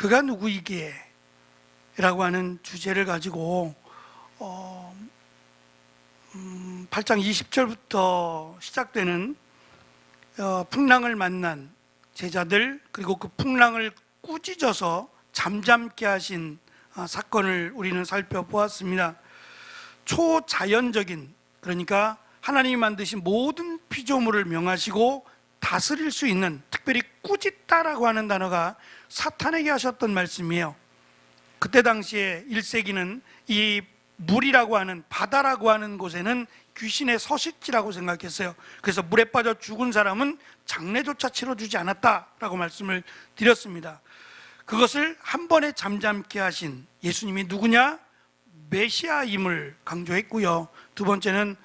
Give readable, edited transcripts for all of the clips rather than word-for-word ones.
그가 누구이기에? 라고 하는 주제를 가지고 8장 20절부터 시작되는 풍랑을 만난 제자들, 그리고 그 풍랑을 꾸짖어서 잠잠케 하신 사건을 우리는 살펴보았습니다. 초자연적인, 그러니까 하나님이 만드신 모든 피조물을 명하시고 다스릴 수 있는, 특별히 꾸짖다라고 하는 단어가 사탄에게 하셨던 말씀이에요. 그때 당시에 1세기는 이 물이라고 하는, 바다라고 하는 곳에는 귀신의 서식지라고 생각했어요. 그래서 물에 빠져 죽은 사람은 장례조차 치러주지 않았다라고 말씀을 드렸습니다. 그것을 한 번에 잠잠케 하신 예수님이 누구냐? 메시아임을 강조했고요. 두 번째는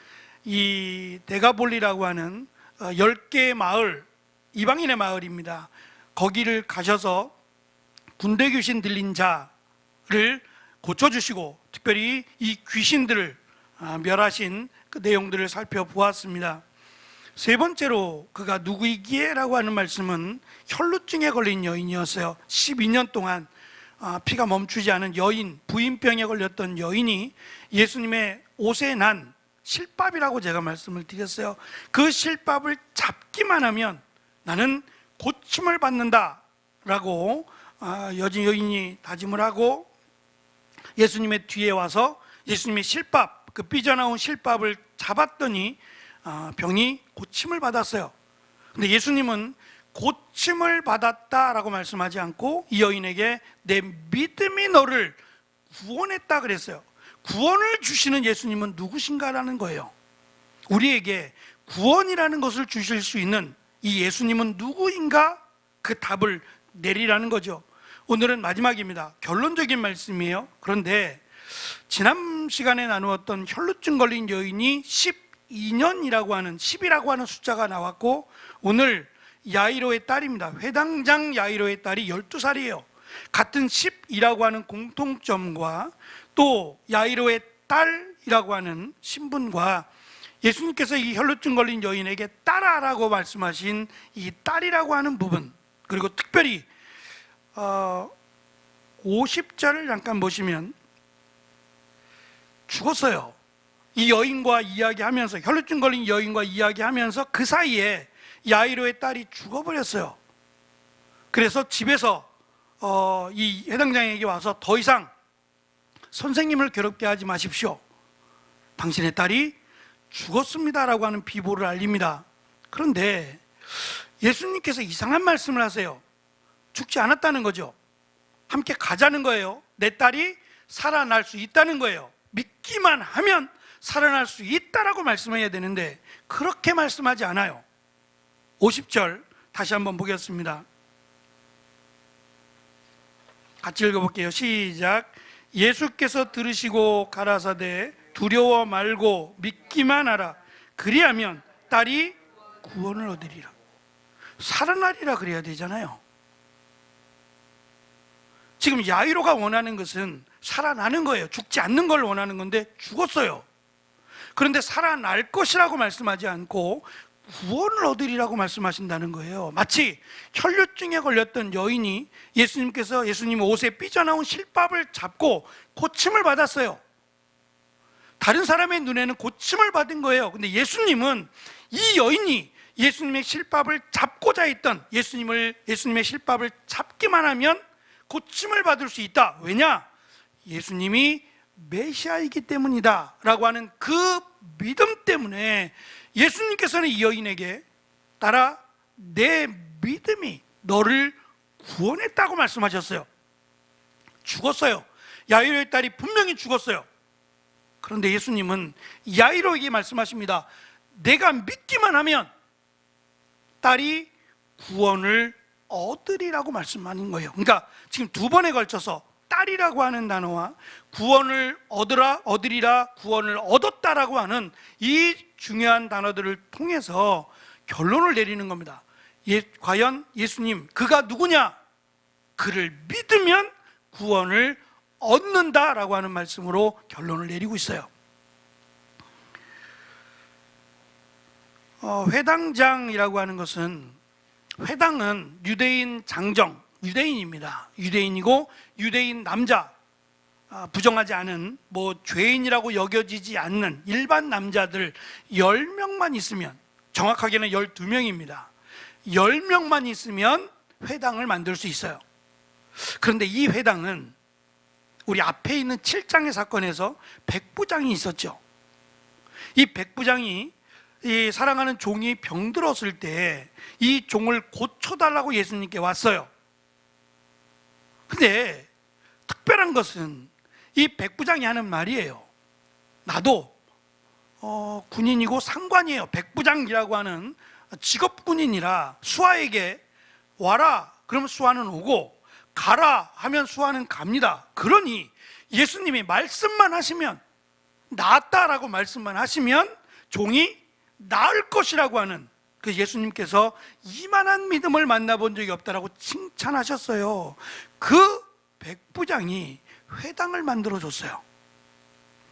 이 데가볼리라고 하는 10개의 마을, 이방인의 마을입니다. 거기를 가셔서 군대 귀신 들린 자를 고쳐주시고 특별히 이 귀신들을 멸하신 그 내용들을 살펴보았습니다. 세 번째로 그가 누구이기에? 라고 하는 말씀은 혈루증에 걸린 여인이었어요. 12년 동안 피가 멈추지 않은 여인, 부인병에 걸렸던 여인이 예수님의 옷에 난 실밥이라고 제가 말씀을 드렸어요. 그 실밥을 잡기만 하면 나는 고침을 받는다 라고 여인이 다짐을 하고 예수님의 뒤에 와서 예수님의 실밥, 그 삐져나온 실밥을 잡았더니 병이 고침을 받았어요. 근데 예수님은 고침을 받았다라고 말씀하지 않고 이 여인에게 내 믿음이 너를 구원했다 그랬어요. 구원을 주시는 예수님은 누구신가라는 거예요. 우리에게 구원이라는 것을 주실 수 있는 이 예수님은 누구인가? 그 답을 내리라는 거죠. 오늘은 마지막입니다. 결론적인 말씀이에요. 그런데 지난 시간에 나누었던 혈루증 걸린 여인이 12년이라고 하는, 10이라고 하는 숫자가 나왔고, 오늘 야이로의 딸입니다. 회당장 야이로의 딸이 12살이에요. 같은 10이라고 하는 공통점과 또 야이로의 딸이라고 하는 신분과 예수님께서 이 혈루증 걸린 여인에게 딸아라고 말씀하신 이 딸이라고 하는 부분, 그리고 특별히 50절을 잠깐 보시면 죽었어요. 이 여인과 이야기하면서, 혈루증 걸린 여인과 이야기하면서 그 사이에 야이로의 딸이 죽어버렸어요. 그래서 집에서 이 회당장에게 와서 더 이상 선생님을 괴롭게 하지 마십시오. 당신의 딸이 죽었습니다라고 하는 비보를 알립니다. 그런데 예수님께서 이상한 말씀을 하세요. 죽지 않았다는 거죠. 함께 가자는 거예요. 내 딸이 살아날 수 있다는 거예요. 믿기만 하면 살아날 수 있다라고 말씀해야 되는데 그렇게 말씀하지 않아요. 50절 다시 한번 보겠습니다. 같이 읽어볼게요. 시작. 예수께서 들으시고 가라사대 두려워 말고 믿기만 하라. 그리하면 딸이 구원을 얻으리라. 살아나리라 그래야 되잖아요. 지금 야이로가 원하는 것은 살아나는 거예요. 죽지 않는 걸 원하는 건데 죽었어요. 그런데 살아날 것이라고 말씀하지 않고 구원을 얻으리라고 말씀하신다는 거예요. 마치 혈루증에 걸렸던 여인이 예수님께서 예수님 옷에 삐져나온 실밥을 잡고 고침을 받았어요. 다른 사람의 눈에는 고침을 받은 거예요. 근데 예수님은 이 여인이 예수님의 실밥을 잡고자 했던, 예수님의 실밥을 잡기만 하면 고침을 받을 수 있다. 왜냐? 예수님이 메시아이기 때문이다 라고 하는 그 믿음 때문에 예수님께서는 이 여인에게 딸아, 내 믿음이 너를 구원했다고 말씀하셨어요. 죽었어요. 야이로의 딸이 분명히 죽었어요. 그런데 예수님은 야이로에게 말씀하십니다. 내가 믿기만 하면 딸이 구원을 얻으리라고 말씀하는 거예요. 그러니까 지금 두 번에 걸쳐서 딸이라고 하는 단어와 구원을 얻으리라, 구원을 얻었다라고 하는 이 중요한 단어들을 통해서 결론을 내리는 겁니다. 과연 예수님, 그가 누구냐? 그를 믿으면 구원을 얻는다라고 하는 말씀으로 결론을 내리고 있어요. 회당장이라고 하는 것은, 회당은 유대인 장정, 유대인입니다. 유대인이고 유대인 남자, 부정하지 않은 죄인이라고 여겨지지 않는 일반 남자들 10명만 있으면, 정확하게는 12명입니다. 10명만 있으면 회당을 만들 수 있어요. 그런데 이 회당은 우리 앞에 있는 7장의 사건에서 백부장이 있었죠. 이 백부장이 이 사랑하는 종이 병들었을 때 이 종을 고쳐달라고 예수님께 왔어요. 근데 특별한 것은 이 백부장이 하는 말이에요. 나도 군인이고 상관이에요. 백부장이라고 하는 직업 군인이라 수하에게 와라 그러면 수하는 오고, 가라 하면 수하는 갑니다. 그러니 예수님이 말씀만 하시면, 낫다라고 말씀만 하시면 종이 나을 것이라고 하는, 그 예수님께서 이만한 믿음을 만나본 적이 없다라고 칭찬하셨어요. 그 백부장이 회당을 만들어줬어요.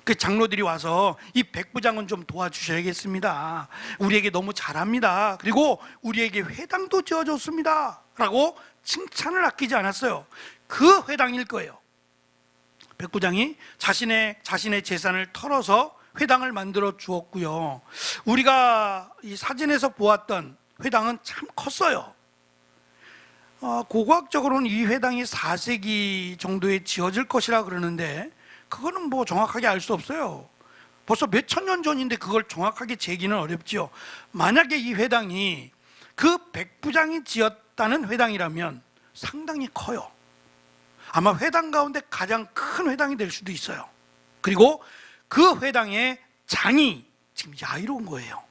그 장로들이 와서 이 백부장은 좀 도와주셔야겠습니다, 우리에게 너무 잘합니다, 그리고 우리에게 회당도 지어줬습니다 라고 칭찬을 아끼지 않았어요. 그 회당일 거예요. 백부장이 자신의 재산을 털어서 회당을 만들어 주었고요. 우리가 이 사진에서 보았던 회당은 참 컸어요. 고고학적으로는 이 회당이 4세기 정도에 지어질 것이라 그러는데, 그거는 정확하게 알 수 없어요. 벌써 몇 천 년 전인데 그걸 정확하게 재기는 어렵죠. 만약에 이 회당이 그 백부장이 지었다는 회당이라면 상당히 커요. 아마 회당 가운데 가장 큰 회당이 될 수도 있어요. 그리고 그 회당의 장이 지금 야이로운 거예요.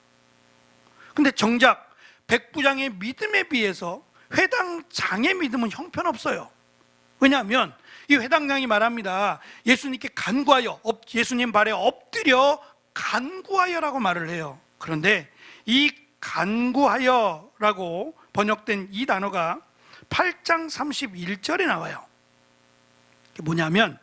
근데 정작 백부장의 믿음에 비해서 회당장의 믿음은 형편없어요. 왜냐하면 이 회당장이 말합니다. 예수님께 간구하여, 예수님 발에 엎드려 간구하여라고 말을 해요. 그런데 이 간구하여라고 번역된 이 단어가 8장 31절에 나와요. 그게 뭐냐면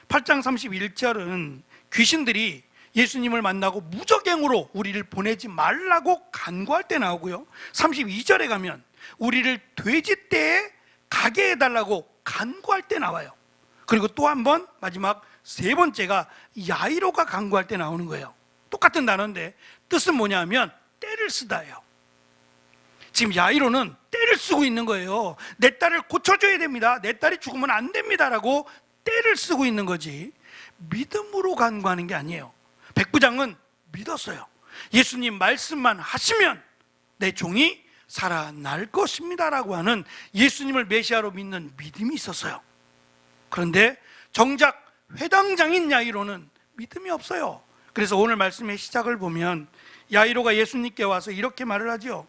8장 31절은 귀신들이 예수님을 만나고 무적행으로 우리를 보내지 말라고 간구할 때 나오고요, 32절에 가면 우리를 돼지떼에 가게 해달라고 간구할 때 나와요. 그리고 또 한 번, 마지막 세 번째가 야이로가 간구할 때 나오는 거예요. 똑같은 단어인데 뜻은 뭐냐면 떼를 쓰다예요. 지금 야이로는 떼를 쓰고 있는 거예요. 내 딸을 고쳐줘야 됩니다, 내 딸이 죽으면 안 됩니다 라고 떼를 쓰고 있는 거지, 믿음으로 간구하는 게 아니에요. 백부장은 믿었어요. 예수님 말씀만 하시면 내 종이 살아날 것입니다 라고 하는 예수님을 메시아로 믿는 믿음이 있었어요. 그런데 정작 회당장인 야이로는 믿음이 없어요. 그래서 오늘 말씀의 시작을 보면 야이로가 예수님께 와서 이렇게 말을 하죠.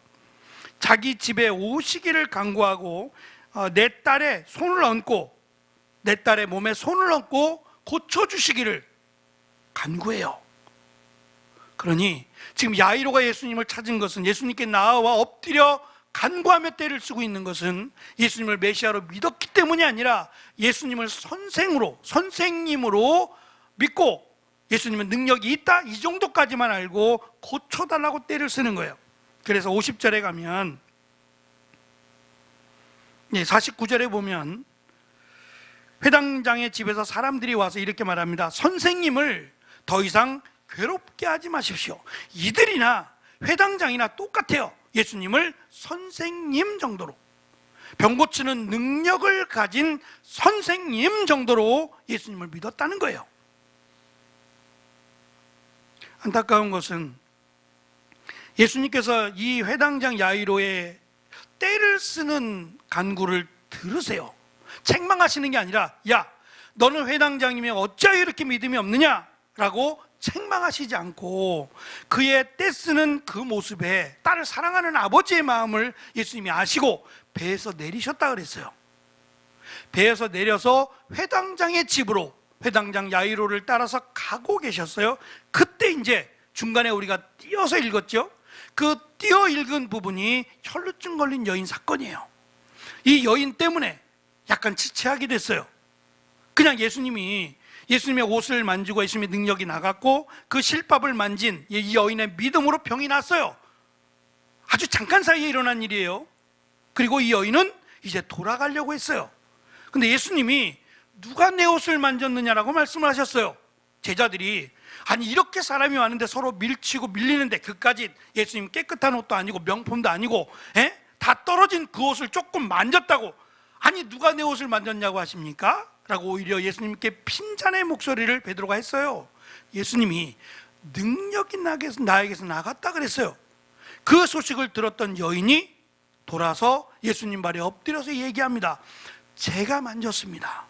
자기 집에 오시기를 간구하고 내 딸의 손을 얹고, 내 딸의 몸에 손을 얹고 고쳐주시기를 간구해요. 그러니 지금 야이로가 예수님을 찾은 것은, 예수님께 나와 엎드려 간구하며 떼를 쓰고 있는 것은 예수님을 메시아로 믿었기 때문이 아니라 예수님을 선생님으로 믿고 예수님은 능력이 있다, 이 정도까지만 알고 고쳐달라고 떼를 쓰는 거예요. 그래서 50절에 가면, 49절에 보면 회당장의 집에서 사람들이 와서 이렇게 말합니다. 선생님을 더 이상 괴롭게 하지 마십시오. 이들이나 회당장이나 똑같아요. 예수님을 선생님 정도로, 병 고치는 능력을 가진 선생님 정도로 예수님을 믿었다는 거예요. 안타까운 것은 예수님께서 이 회당장 야이로의 떼를 쓰는 간구를 들으세요. 책망하시는 게 아니라, 야, 너는 회당장이면 어찌하여 이렇게 믿음이 없느냐 라고 책망하시지 않고 그의 떼쓰는 그 모습에 딸을 사랑하는 아버지의 마음을 예수님이 아시고 배에서 내리셨다 그랬어요. 배에서 내려서 회당장의 집으로, 회당장 야이로를 따라서 가고 계셨어요. 그때 이제 중간에 우리가 띄어서 읽었죠. 그 띄어 읽은 부분이 혈루증 걸린 여인 사건이에요. 이 여인 때문에 약간 지체하게 됐어요. 그냥 예수님의 옷을 만지고 예수님의 능력이 나갔고 그 실밥을 만진 이 여인의 믿음으로 병이 났어요. 아주 잠깐 사이에 일어난 일이에요. 그리고 이 여인은 이제 돌아가려고 했어요. 근데 예수님이 누가 내 옷을 만졌느냐라고 말씀을 하셨어요. 제자들이 아니 이렇게 사람이 많은데 서로 밀치고 밀리는데 그까지 예수님 깨끗한 옷도 아니고 명품도 아니고 다 떨어진 그 옷을 조금 만졌다고 아니 누가 내 옷을 만졌냐고 하십니까? 라고 오히려 예수님께 핀잔의 목소리를 베드로가 했어요. 예수님이 능력이 나에게서 나갔다 그랬어요. 그 소식을 들었던 여인이 돌아서 예수님 발에 엎드려서 얘기합니다. 제가 만졌습니다.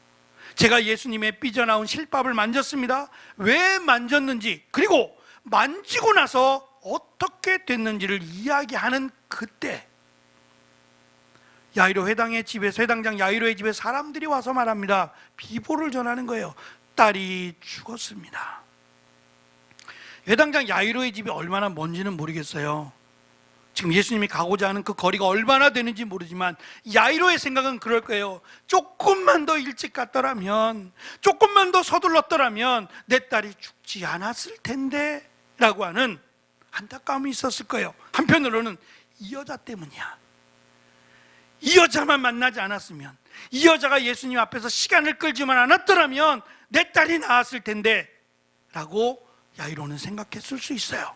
제가 예수님의 삐져나온 실밥을 만졌습니다. 왜 만졌는지, 그리고 만지고 나서 어떻게 됐는지를 이야기하는 그때 야이로 회당장 야이로의 집에 사람들이 와서 말합니다. 비보를 전하는 거예요. 딸이 죽었습니다. 회당장 야이로의 집이 얼마나 먼지는 모르겠어요. 지금 예수님이 가고자 하는 그 거리가 얼마나 되는지 모르지만 야이로의 생각은 그럴 거예요. 조금만 더 일찍 갔더라면, 조금만 더 서둘렀더라면 내 딸이 죽지 않았을 텐데 라고 하는 안타까움이 있었을 거예요. 한편으로는 이 여자 때문이야. 이 여자만 만나지 않았으면, 이 여자가 예수님 앞에서 시간을 끌지만 않았더라면 내 딸이 나았을 텐데 라고 야이로는 생각했을 수 있어요.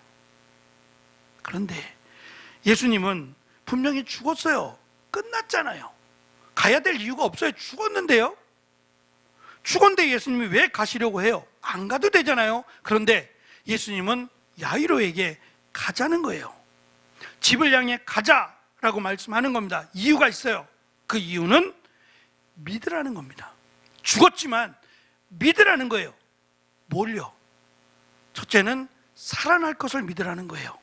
그런데 예수님은 분명히 죽었어요. 끝났잖아요. 가야 될 이유가 없어요. 죽었는데요. 죽었는데 예수님이 왜 가시려고 해요? 안 가도 되잖아요. 그런데 예수님은 야이로에게 가자는 거예요. 집을 향해 가자라고 말씀하는 겁니다. 이유가 있어요. 그 이유는 믿으라는 겁니다. 죽었지만 믿으라는 거예요. 뭘요? 첫째는 살아날 것을 믿으라는 거예요.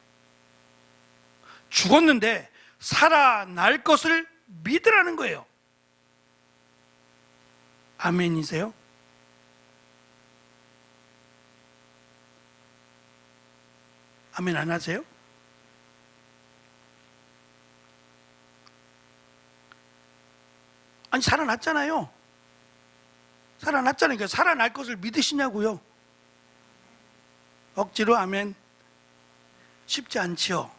죽었는데 살아날 것을 믿으라는 거예요. 아멘이세요? 아멘 안 하세요? 아니 살아났잖아요. 살아났잖아요. 그러니까 살아날 것을 믿으시냐고요. 억지로 아멘 쉽지 않지요.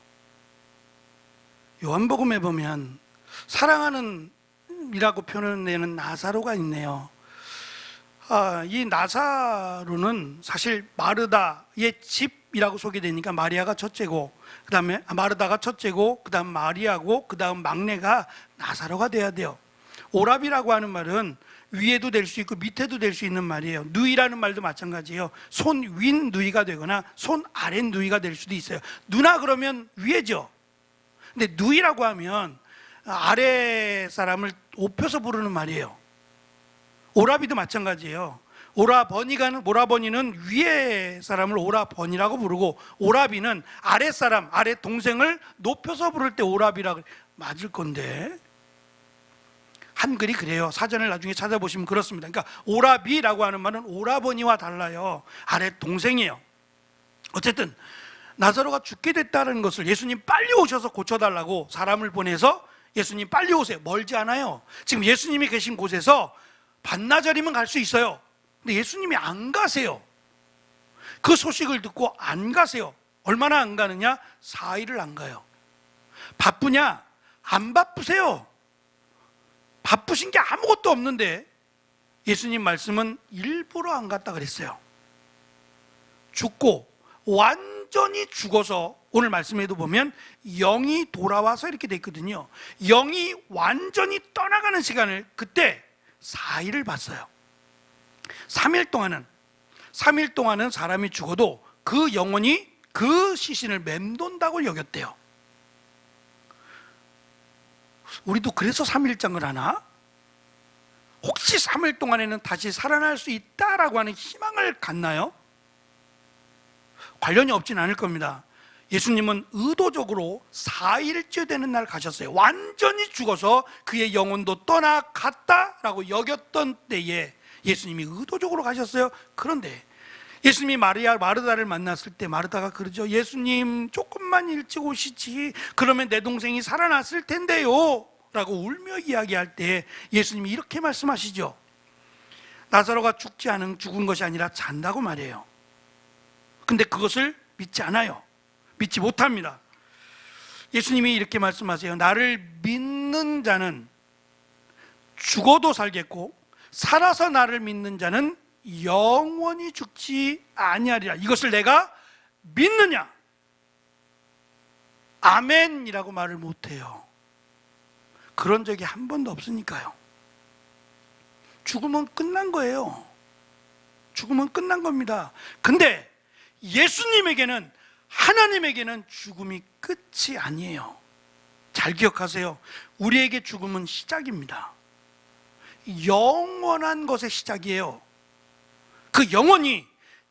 요한복음에 보면 사랑하는 이라고 표현되는 나사로가 있네요. 이 나사로는 사실 마르다의 집이라고 소개되니까 마리아가 첫째고, 그 다음에 마르다가 첫째고, 그 다음 마리아고, 그 다음 막내가 나사로가 돼야 돼요. 오랍이라고 하는 말은 위에도 될 수 있고 밑에도 될 수 있는 말이에요. 누이라는 말도 마찬가지예요. 손 윗 누이가 되거나 손 아랫 누이가 될 수도 있어요. 누나 그러면 위에죠. 근데 누이라고 하면 아래 사람을 높여서 부르는 말이에요. 오라비도 마찬가지예요. 오라버니는 위에 사람을 오라버니라고 부르고, 오라비는 아래 사람, 아래 동생을 높여서 부를 때 오라비라고. 맞을 건데 한글이 그래요. 사전을 나중에 찾아보시면 그렇습니다. 그러니까 오라비라고 하는 말은 오라버니와 달라요. 아래 동생이에요. 어쨌든 나사로가 죽게 됐다는 것을 예수님 빨리 오셔서 고쳐달라고 사람을 보내서 예수님 빨리 오세요. 멀지 않아요. 지금 예수님이 계신 곳에서 반나절이면 갈 수 있어요. 근데 예수님이 안 가세요. 그 소식을 듣고 안 가세요. 얼마나 안 가느냐? 4일을 안 가요. 바쁘냐? 안 바쁘세요. 바쁘신 게 아무것도 없는데 예수님 말씀은 일부러 안 갔다 그랬어요. 죽고 완전히 죽어서, 오늘 말씀에도 보면 영이 돌아와서 이렇게 돼 있거든요. 영이 완전히 떠나가는 시간을 그때 4일을 봤어요. 3일 동안은 사람이 죽어도 그 영혼이 그 시신을 맴돈다고 여겼대요. 우리도 그래서 3일장을 하나? 혹시 3일 동안에는 다시 살아날 수 있다라고 하는 희망을 갖나요? 관련이 없진 않을 겁니다. 예수님은 의도적으로 4일째 되는 날 가셨어요. 완전히 죽어서 그의 영혼도 떠나갔다라고 여겼던 때에 예수님이 의도적으로 가셨어요. 그런데 예수님이 마르다를 만났을 때 마르다가 그러죠. 예수님 조금만 일찍 오시지, 그러면 내 동생이 살아났을 텐데요 라고 울며 이야기할 때 예수님이 이렇게 말씀하시죠. 나사로가 죽은 것이 아니라 잔다고 말해요. 근데 그것을 믿지 않아요. 믿지 못합니다. 예수님이 이렇게 말씀하세요. 나를 믿는 자는 죽어도 살겠고 살아서 나를 믿는 자는 영원히 죽지 아니하리라. 이것을 내가 믿느냐? 아멘이라고 말을 못해요. 그런 적이 한 번도 없으니까요. 죽으면 끝난 거예요. 죽으면 끝난 겁니다. 근데 예수님에게는, 하나님에게는 죽음이 끝이 아니에요. 잘 기억하세요. 우리에게 죽음은 시작입니다. 영원한 것의 시작이에요. 그 영원히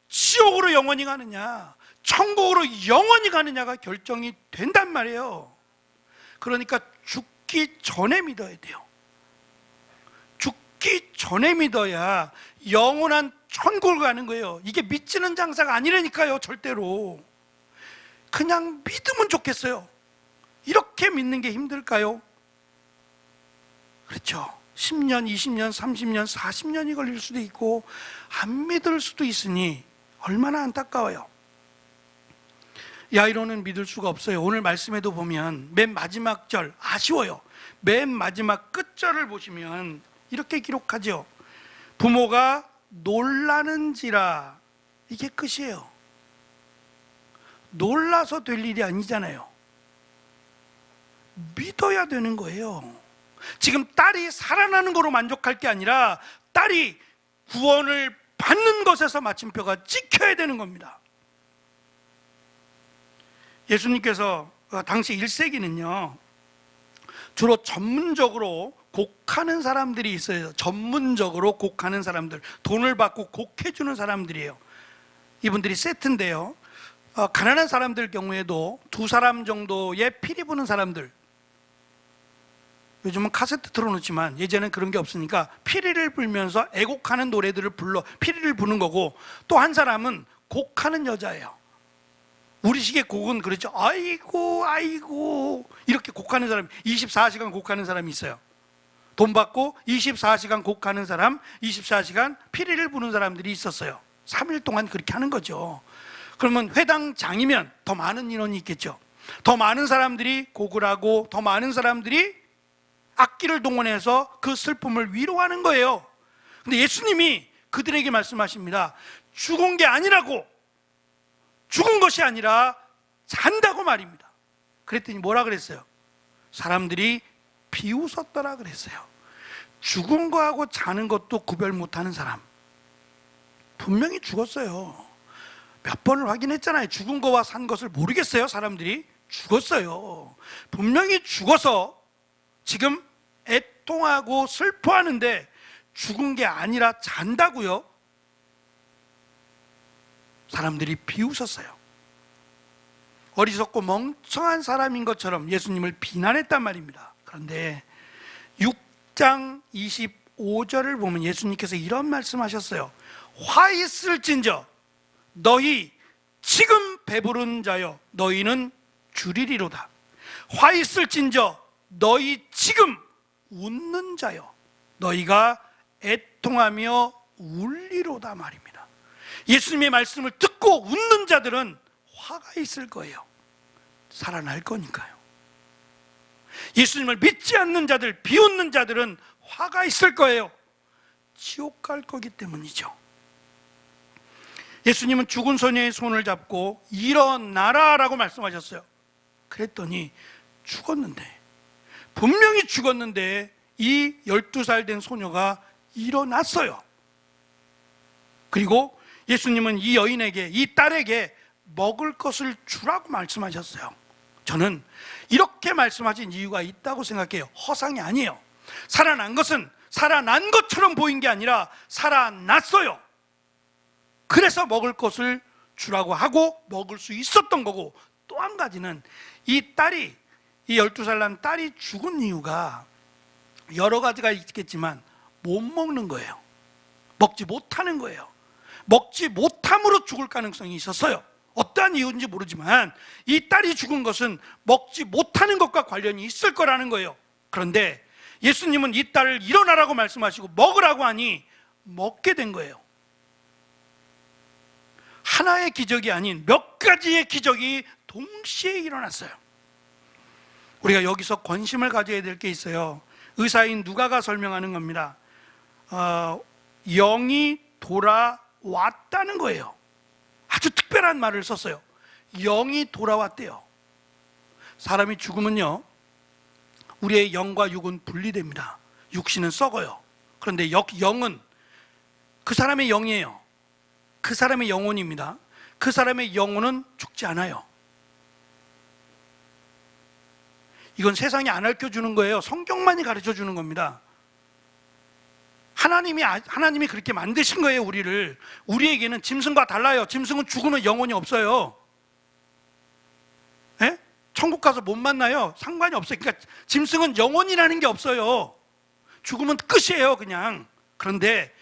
지옥으로 영원히 가느냐, 천국으로 영원히 가느냐가 결정이 된단 말이에요. 그러니까 죽기 전에 믿어야 돼요. 죽기 전에 믿어야 영원한 천국을 가는 거예요. 이게 믿지는 장사가 아니라니까요. 절대로. 그냥 믿으면 좋겠어요. 이렇게 믿는 게 힘들까요? 그렇죠. 10년, 20년, 30년, 40년이 걸릴 수도 있고 안 믿을 수도 있으니 얼마나 안타까워요. 야이로는 믿을 수가 없어요. 오늘 말씀에도 보면 맨 마지막 절, 아쉬워요. 맨 마지막 끝절을 보시면 이렇게 기록하죠. 부모가 놀라는지라. 이게 끝이에요. 놀라서 될 일이 아니잖아요. 믿어야 되는 거예요. 지금 딸이 살아나는 거로 만족할 게 아니라 딸이 구원을 받는 것에서 마침표가 찍혀야 되는 겁니다. 예수님께서 당시 1세기는요 주로 전문적으로 곡하는 사람들이 있어요. 전문적으로 곡하는 사람들, 돈을 받고 곡해주는 사람들이에요. 이분들이 세트인데요, 가난한 사람들 경우에도 2사람 정도의 피리 부는 사람들, 요즘은 카세트 틀어놓지만 예전엔 그런 게 없으니까 피리를 불면서 애곡하는 노래들을 불러 피리를 부는 거고, 또 한 사람은 곡하는 여자예요. 우리식의 곡은 그렇죠. 아이고 아이고 이렇게 곡하는 사람, 24시간 곡하는 사람이 있어요. 돈 받고 24시간 곡하는 사람, 24시간 피리를 부는 사람들이 있었어요. 3일 동안 그렇게 하는 거죠. 그러면 회당장이면 더 많은 인원이 있겠죠. 더 많은 사람들이 곡을 하고 더 많은 사람들이 악기를 동원해서 그 슬픔을 위로하는 거예요. 근데 예수님이 그들에게 말씀하십니다. 죽은 게 아니라고, 죽은 것이 아니라 잔다고 말입니다. 그랬더니 뭐라 그랬어요? 사람들이 비웃었더라 그랬어요. 죽은 거하고 자는 것도 구별 못하는 사람, 분명히 죽었어요. 몇 번을 확인했잖아요. 죽은 거와 산 것을 모르겠어요. 사람들이 죽었어요. 분명히 죽어서 지금 애통하고 슬퍼하는데 죽은 게 아니라 잔다고요? 사람들이 비웃었어요. 어리석고 멍청한 사람인 것처럼 예수님을 비난했단 말입니다. 그런데 6장 25절을 보면 예수님께서 이런 말씀하셨어요. 화 있을진저 너희 지금 배부른 자여 너희는 줄이리로다. 화 있을진저 너희 지금 웃는 자여 너희가 애통하며 울리로다 말입니다. 예수님의 말씀을 듣고 웃는 자들은 화가 있을 거예요. 살아날 거니까요. 예수님을 믿지 않는 자들, 비웃는 자들은 화가 있을 거예요. 지옥 갈 거기 때문이죠. 예수님은 죽은 소녀의 손을 잡고 일어나라 라고 말씀하셨어요. 그랬더니 죽었는데, 분명히 죽었는데 이 12살 된 소녀가 일어났어요. 그리고 예수님은 이 여인에게, 이 딸에게 먹을 것을 주라고 말씀하셨어요. 저는 이렇게 말씀하신 이유가 있다고 생각해요. 허상이 아니에요. 살아난 것은 살아난 것처럼 보인 게 아니라 살아났어요. 그래서 먹을 것을 주라고 하고 먹을 수 있었던 거고, 또 한 가지는 이 딸이, 이 12살 난 딸이 죽은 이유가 여러 가지가 있겠지만 못 먹는 거예요. 먹지 못하는 거예요. 먹지 못함으로 죽을 가능성이 있었어요. 어떠한 이유인지 모르지만 이 딸이 죽은 것은 먹지 못하는 것과 관련이 있을 거라는 거예요. 그런데 예수님은 이 딸을 일어나라고 말씀하시고 먹으라고 하니 먹게 된 거예요. 하나의 기적이 아닌 몇 가지의 기적이 동시에 일어났어요. 우리가 여기서 관심을 가져야 될 게 있어요. 의사인 누가가 설명하는 겁니다. 영이 돌아왔다는 거예요. 아주 특별한 말을 썼어요. 영이 돌아왔대요. 사람이 죽으면요, 우리의 영과 육은 분리됩니다. 육신은 썩어요. 그런데 영은 그 사람의 영이에요. 그 사람의 영혼입니다. 그 사람의 영혼은 죽지 않아요. 이건 세상이 안 가르쳐주는 거예요. 성경만이 가르쳐주는 겁니다. 하나님이 그렇게 만드신 거예요, 우리를. 우리에게는 짐승과 달라요. 짐승은 죽으면 영혼이 없어요. 예? 천국 가서 못 만나요. 상관이 없어요. 그러니까 짐승은 영혼이라는 게 없어요. 죽으면 끝이에요, 그냥. 그런데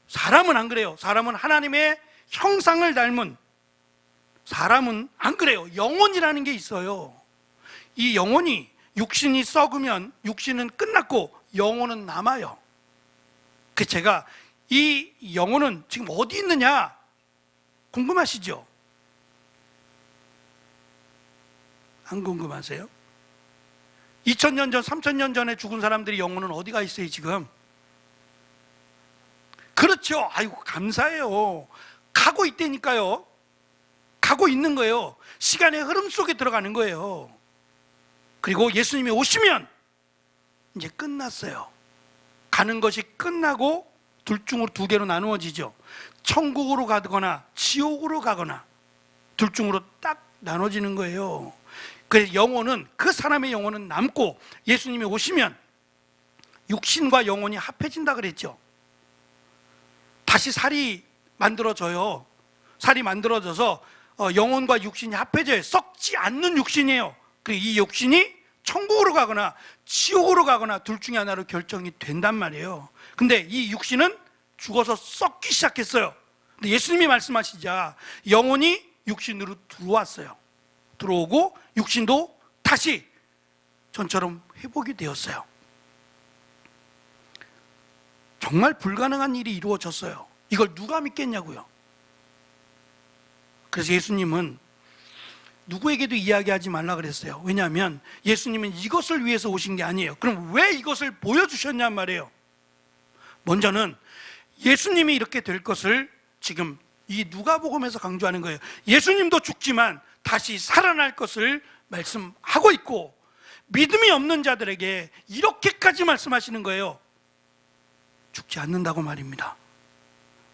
사람은 안 그래요. 사람은 하나님의 형상을 닮은, 사람은 안 그래요. 영혼이라는 게 있어요. 이 영혼이, 육신이 썩으면 육신은 끝났고 영혼은 남아요. 그 제가 이 영혼은 지금 어디 있느냐 궁금하시죠? 안 궁금하세요? 2000년 전, 3000년 전에 죽은 사람들이 영혼은 어디가 있어요, 지금? 그렇죠. 아이고, 감사해요. 가고 있다니까요. 가고 있는 거예요. 시간의 흐름 속에 들어가는 거예요. 그리고 예수님이 오시면 이제 끝났어요. 가는 것이 끝나고 둘 중으로 두 개로 나누어지죠. 천국으로 가거나 지옥으로 가거나 둘 중으로 딱 나눠지는 거예요. 그래서 영혼은, 그 사람의 영혼은 남고 예수님이 오시면 육신과 영혼이 합해진다 그랬죠. 다시 살이 만들어져요. 살이 만들어져서 영혼과 육신이 합해져요. 썩지 않는 육신이에요. 이 육신이 천국으로 가거나 지옥으로 가거나 둘 중에 하나로 결정이 된단 말이에요. 근데 이 육신은 죽어서 썩기 시작했어요. 근데 예수님이 말씀하시자 영혼이 육신으로 들어왔어요. 들어오고 육신도 다시 전처럼 회복이 되었어요. 정말 불가능한 일이 이루어졌어요. 이걸 누가 믿겠냐고요. 그래서 예수님은 누구에게도 이야기하지 말라 그랬어요. 왜냐하면 예수님은 이것을 위해서 오신 게 아니에요. 그럼 왜 이것을 보여주셨냔 말이에요. 먼저는 예수님이 이렇게 될 것을 지금 이 누가복음에서 강조하는 거예요. 예수님도 죽지만 다시 살아날 것을 말씀하고 있고, 믿음이 없는 자들에게 이렇게까지 말씀하시는 거예요. 죽지 않는다고 말입니다.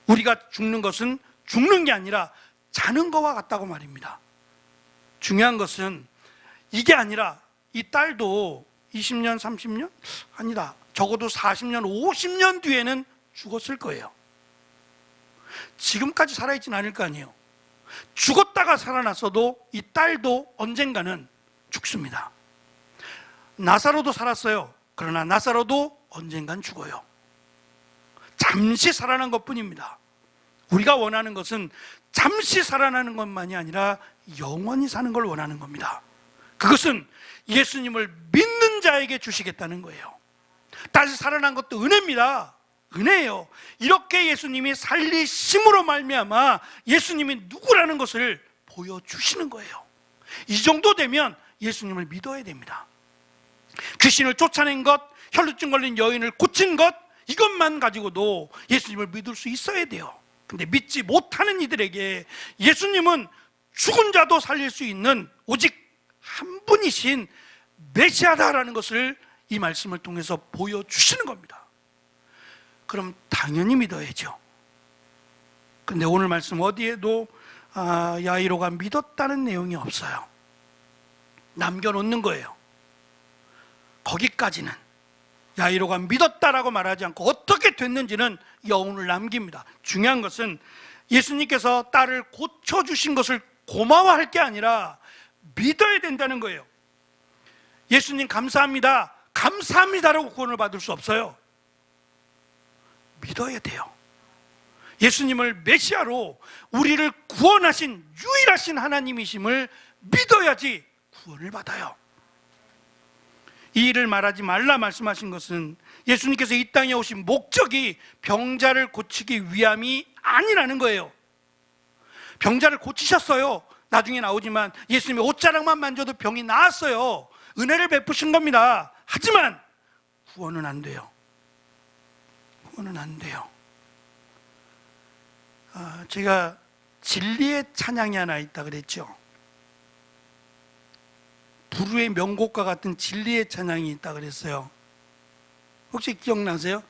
우리가 죽는 것은 죽는 게 아니라 자는 거와 같다고 말입니다. 중요한 것은 이게 아니라 이 딸도 20년, 30년? 아니다. 적어도 40년, 50년 뒤에는 죽었을 거예요. 지금까지 살아있진 않을 거 아니에요. 죽었다가 살아났어도 이 딸도 언젠가는 죽습니다. 나사로도 살았어요. 그러나 나사로도 언젠간 죽어요. 잠시 살아난 것뿐입니다. 우리가 원하는 것은 잠시 살아나는 것만이 아니라 영원히 사는 걸 원하는 겁니다. 그것은 예수님을 믿는 자에게 주시겠다는 거예요. 다시 살아난 것도 은혜입니다. 은혜예요. 이렇게 예수님이 살리심으로 말미암아 예수님이 누구라는 것을 보여주시는 거예요. 이 정도 되면 예수님을 믿어야 됩니다. 귀신을 쫓아낸 것, 혈루증 걸린 여인을 고친 것, 이것만 가지고도 예수님을 믿을 수 있어야 돼요. 근데 믿지 못하는 이들에게 예수님은 죽은 자도 살릴 수 있는 오직 한 분이신 메시아다라는 것을 이 말씀을 통해서 보여주시는 겁니다. 그럼 당연히 믿어야죠. 근데 오늘 말씀 어디에도 야이로가 믿었다는 내용이 없어요. 남겨놓는 거예요. 거기까지는 야이로가 믿었다라고 말하지 않고 어떻게 됐는지는 여운을 남깁니다. 중요한 것은 예수님께서 딸을 고쳐주신 것을 고마워할 게 아니라 믿어야 된다는 거예요. 예수님 감사합니다, 감사합니다라고 구원을 받을 수 없어요. 믿어야 돼요. 예수님을 메시아로 우리를 구원하신 유일하신 하나님이심을 믿어야지 구원을 받아요. 이 일을 말하지 말라 말씀하신 것은 예수님께서 이 땅에 오신 목적이 병자를 고치기 위함이 아니라는 거예요. 병자를 고치셨어요. 나중에 나오지만 예수님이 옷자락만 만져도 병이 나았어요. 은혜를 베푸신 겁니다. 하지만 구원은 안 돼요. 구원은 안 돼요. 제가 진리의 찬양이 하나 있다 그랬죠. 부르의 명곡과 같은 진리의 찬양이 있다 그랬어요. 혹시 기억나세요?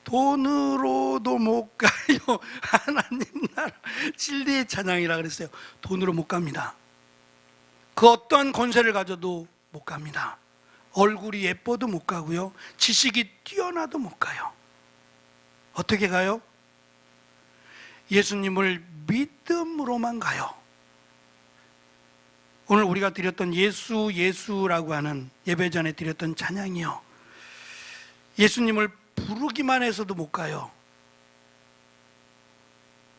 돈으로도 못 가요. 하나님 나라. 진리의 찬양이라 그랬어요. 돈으로 못 갑니다. 그 어떤 권세를 가져도 못 갑니다. 얼굴이 예뻐도 못 가고요. 지식이 뛰어나도 못 가요. 어떻게 가요? 예수님을 믿음으로만 가요. 오늘 우리가 드렸던 예수라고 하는 예배 전에 드렸던 찬양이요. 예수님을 부르기만 해서도 못 가요.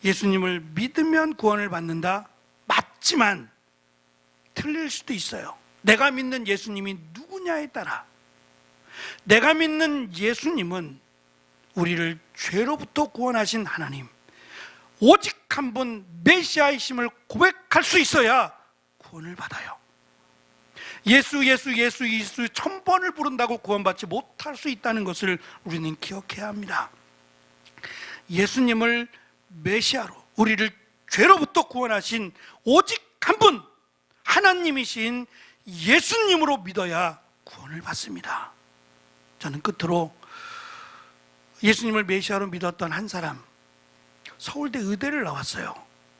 예수님을 믿으면 구원을 받는다? 맞지만 틀릴 수도 있어요. 내가 믿는 예수님이 누구냐에 따라. 내가 믿는 예수님은 우리를 죄로부터 구원하신 하나님, 오직 한 분 메시아이심을 고백할 수 있어야 구원을 받아요. 예수 1000번을 부른다고 구원받지 못할 수 있다는 것을 우리는 기억해야 합니다. 예수님을 메시아로 우리를 죄로부터 구원하신 오직 한 분 하나님이신 예수님으로 믿어야 구원을 받습니다. 저는 끝으로 예수님을 메시아로 믿었던 한 사람, 서울대 의대를 나왔어요.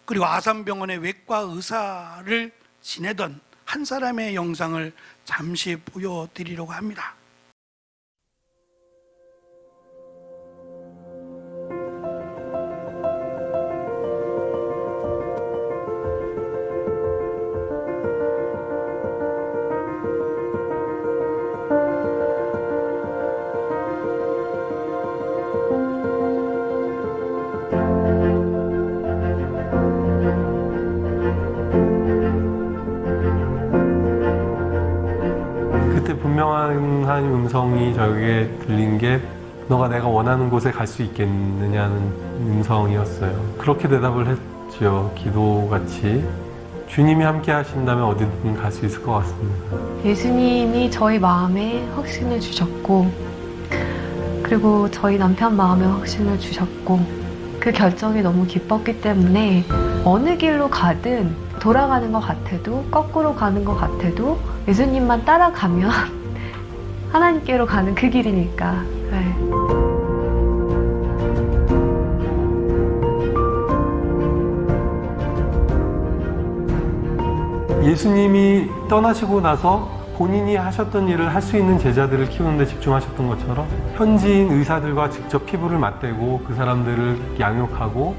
그리고 아산병원의 외과 의사를 지내던 한 사람의 영상을 잠시 보여드리려고 합니다. 분명한 하나님 음성이 저에게 들린 게 너가 내가 원하는 곳에 갈 수 있겠느냐는 음성이었어요. 그렇게 대답을 했죠. 기도같이. 주님이 함께 하신다면 어디든 갈 수 있을 것 같습니다. 예수님이 저희 마음에 확신을 주셨고, 그리고 저희 남편 마음에 확신을 주셨고, 그 결정이 너무 기뻤기 때문에 어느 길로 가든 돌아가는 것 같아도 거꾸로 가는 것 같아도 예수님만 따라가면 하나님께로 가는 그 길이니까. 네. 예수님이 떠나시고 나서 본인이 하셨던 일을 할 수 있는 제자들을 키우는 데 집중하셨던 것처럼 현지인 의사들과 직접 피부를 맞대고 그 사람들을 양육하고,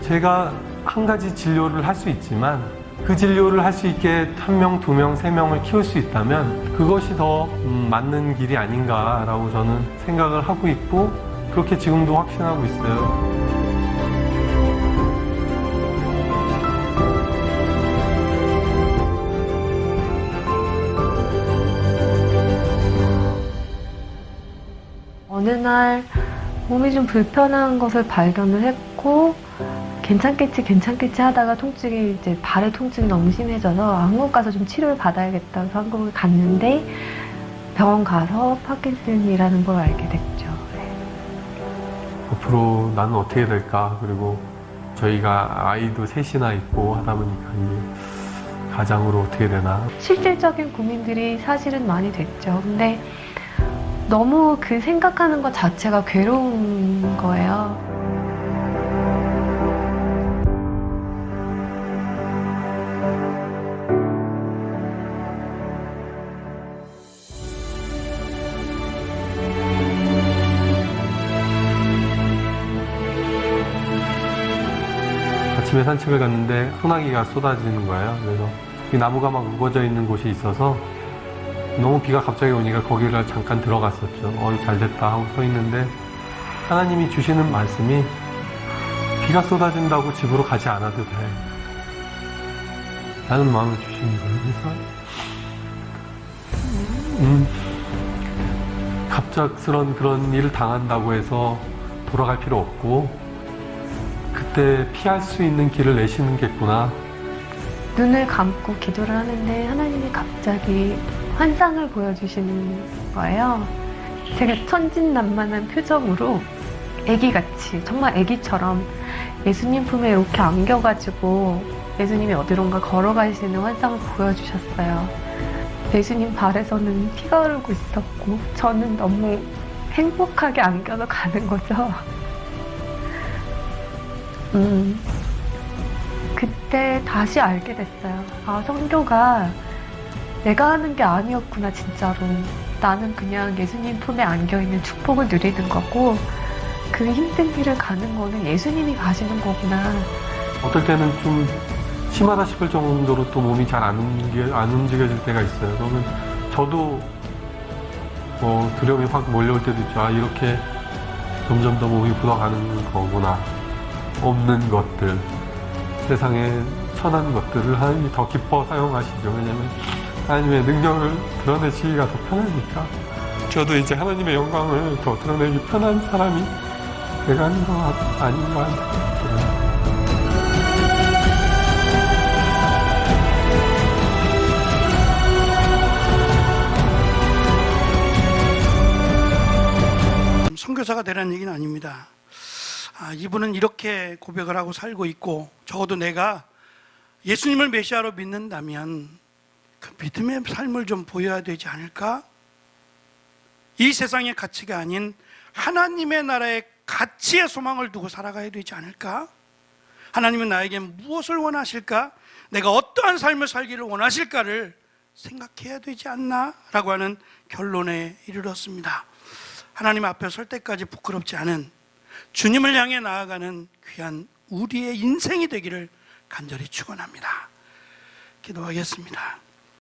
제가 한 가지 진료를 할 수 있지만 그 진료를 할 수 있게 1명, 2명, 3명을 키울 수 있다면 그것이 더 맞는 길이 아닌가라고 저는 생각을 하고 있고, 그렇게 지금도 확신하고 있어요. 어느 날 몸이 좀 불편한 것을 발견을 했고, 괜찮겠지 하다가 통증이, 이제 발의 통증이 너무 심해져서 한국 가서 좀 치료를 받아야겠다 해서 한국을 갔는데, 병원 가서 파킨슨이라는 걸 알게 됐죠. 네. 앞으로 나는 어떻게 될까? 그리고 저희가 아이도 셋이나 있고 하다 보니까 이제 가장으로 어떻게 되나? 실질적인 고민들이 사실은 많이 됐죠. 근데 너무 그 생각하는 것 자체가 괴로운 거예요. 아침에 산책을 갔는데 소나기가 쏟아지는 거예요. 그래서 이 나무가 막 우거져 있는 곳이 있어서 너무 비가 갑자기 오니까 거기를 잠깐 들어갔었죠. 잘 됐다 하고 서 있는데 하나님이 주시는 말씀이 비가 쏟아진다고 집으로 가지 않아도 돼 라는 마음을 주시는 거예요. 그래서 갑작스런 그런 일을 당한다고 해서 돌아갈 필요 없고, 그때 피할 수 있는 길을 내시는 게 있구나. 눈을 감고 기도를 하는데 하나님이 갑자기 환상을 보여주시는 거예요. 되게 천진난만한 표정으로 애기같이, 정말 애기처럼 예수님 품에 이렇게 안겨가지고 예수님이 어디론가 걸어가시는 환상을 보여주셨어요. 예수님 발에서는 피가 흐르고 있었고 저는 너무 행복하게 안겨서 가는 거죠. 그때 다시 알게 됐어요. 아, 성교가 내가 하는 게 아니었구나, 진짜로. 나는 그냥 예수님 품에 안겨있는 축복을 누리는 거고, 그 힘든 길을 가는 거는 예수님이 가시는 거구나. 어떨 때는 좀 심하다 싶을 정도로 또 몸이 잘 안 움직여질 때가 있어요. 그러면 저도 뭐 두려움이 확 몰려올 때도 있죠. 아, 이렇게 점점 더 몸이 굳어가는 거구나. 없는 것들, 세상에 천한 것들을 하나님이 더 기뻐 사용하시죠. 왜냐하면 하나님의 능력을 드러내시기가 더 편하니까. 저도 이제 하나님의 영광을 더 드러내기 편한 사람이 돼가는 거 아닌가 하는 생각이 들어요. 선교사가 되라는 얘기는 아닙니다. 이분은 이렇게 고백을 하고 살고 있고, 적어도 내가 예수님을 메시아로 믿는다면 그 믿음의 삶을 좀 보여야 되지 않을까? 이 세상의 가치가 아닌 하나님의 나라의 가치의 소망을 두고 살아가야 되지 않을까? 하나님은 나에게 무엇을 원하실까? 내가 어떠한 삶을 살기를 원하실까를 생각해야 되지 않나? 라고 하는 결론에 이르렀습니다. 하나님 앞에 설 때까지 부끄럽지 않은 주님을 향해 나아가는 귀한 우리의 인생이 되기를 간절히 축원합니다. 기도하겠습니다.